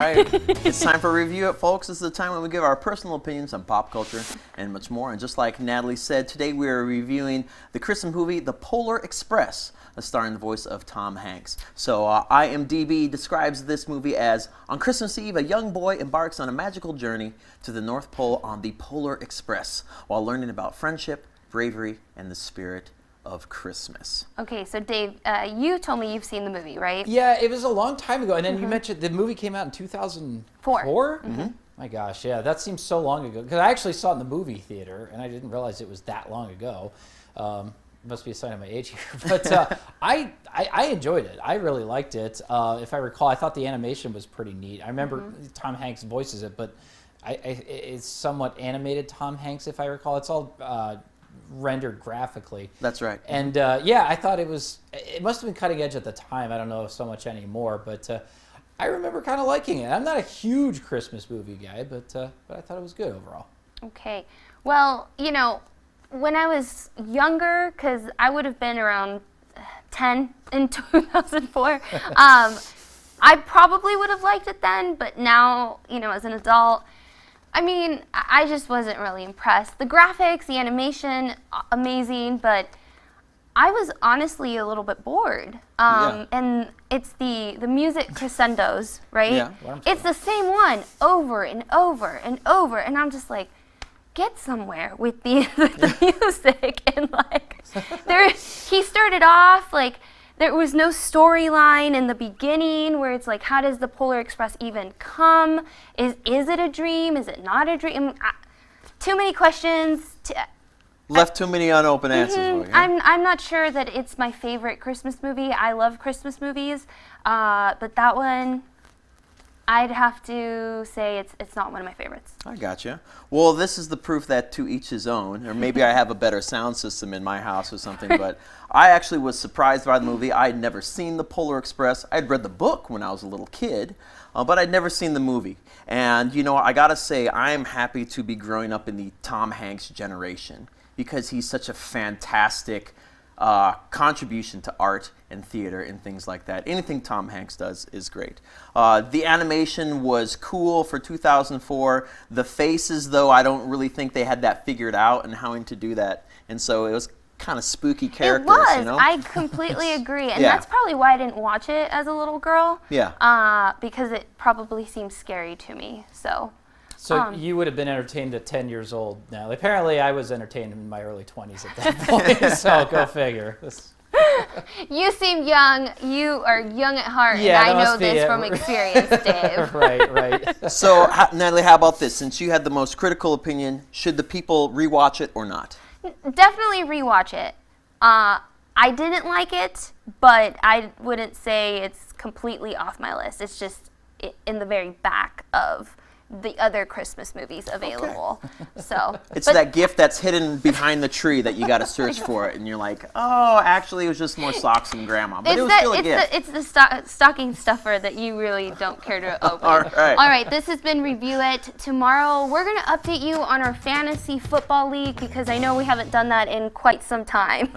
All right, it's time for Review It, folks. This is the time when we give our personal opinions on pop culture and much more. And just like Natalie said, today we are reviewing the Christmas movie, The Polar Express, starring the voice of Tom Hanks. So IMDb describes this movie as, on Christmas Eve, a young boy embarks on a magical journey to the North Pole on the Polar Express while learning about friendship, bravery, and the spirit of Christmas. Okay, so Dave, you told me you've seen the movie, right? Yeah, it was a long time ago. And then you mentioned the movie came out in 2004? My gosh, yeah, that seems so long ago. Because I actually saw it in the movie theater, and I didn't realize it was that long ago. Must be a sign of my age here. But I enjoyed it. I really liked it. If I recall, I thought the animation was pretty neat. I remember Tom Hanks voices it, but it's somewhat animated Tom Hanks, if I recall. It's all rendered graphically. That's right. And yeah, I thought it must have been cutting edge at the time. I don't know so much anymore, but I remember kind of liking it. I'm not a huge Christmas movie guy, but I thought it was good overall. Okay. Well, you know, when I was younger, because I would have been around 10 in 2004, I probably would have liked it then, but now, you know, as an adult, I mean, I just wasn't really impressed. The graphics, the animation, amazing, but I was honestly a little bit bored. And it's the music crescendos, right? Yeah. It's the same one over and over and over, and I'm just like, get somewhere with the music. And like, he started off like, there was no storyline in the beginning where it's like, how does the Polar Express even come? Is it a dream? Is it not a dream? Too many questions. Left too many unopened answers for you. I'm not sure that it's my favorite Christmas movie. I love Christmas movies, but that one, I'd have to say it's not one of my favorites. I gotcha. Well, this is the proof that to each his own, or maybe I have a better sound system in my house or something, but I actually was surprised by the movie. I had never seen The Polar Express. I'd read the book when I was a little kid, but I'd never seen the movie. And, you know, I gotta say, I am happy to be growing up in the Tom Hanks generation because he's such a fantastic contribution to art and theater and things like that. Anything Tom Hanks does is great. The animation was cool for 2004. The faces, though, I don't really think they had that figured out and how to do that. And so it was kind of spooky characters. It was. You know? I completely agree. And Yeah. that's probably why I didn't watch it as a little girl. Yeah. Because it probably seemed scary to me. So You would have been entertained at 10 years old now. Apparently, I was entertained in my early 20s at that point, so go figure. you seem young. You are young at heart, Yeah, and I that know must be this it. from experience, Dave. Right. So, Natalie, how about this? Since you had the most critical opinion, should the people rewatch it or not? Definitely rewatch it. I didn't like it, but I wouldn't say it's completely off my list. It's just in the very back of the other Christmas movies available. So It's that gift that's hidden behind the tree that you got to search for it, and you're like, oh, actually, it was just more socks from Grandma, but it was still a gift. It's the stocking stuffer that you really don't care to open. All right. All right, this has been Review It. Tomorrow, we're going to update you on our fantasy football league because I know we haven't done that in quite some time.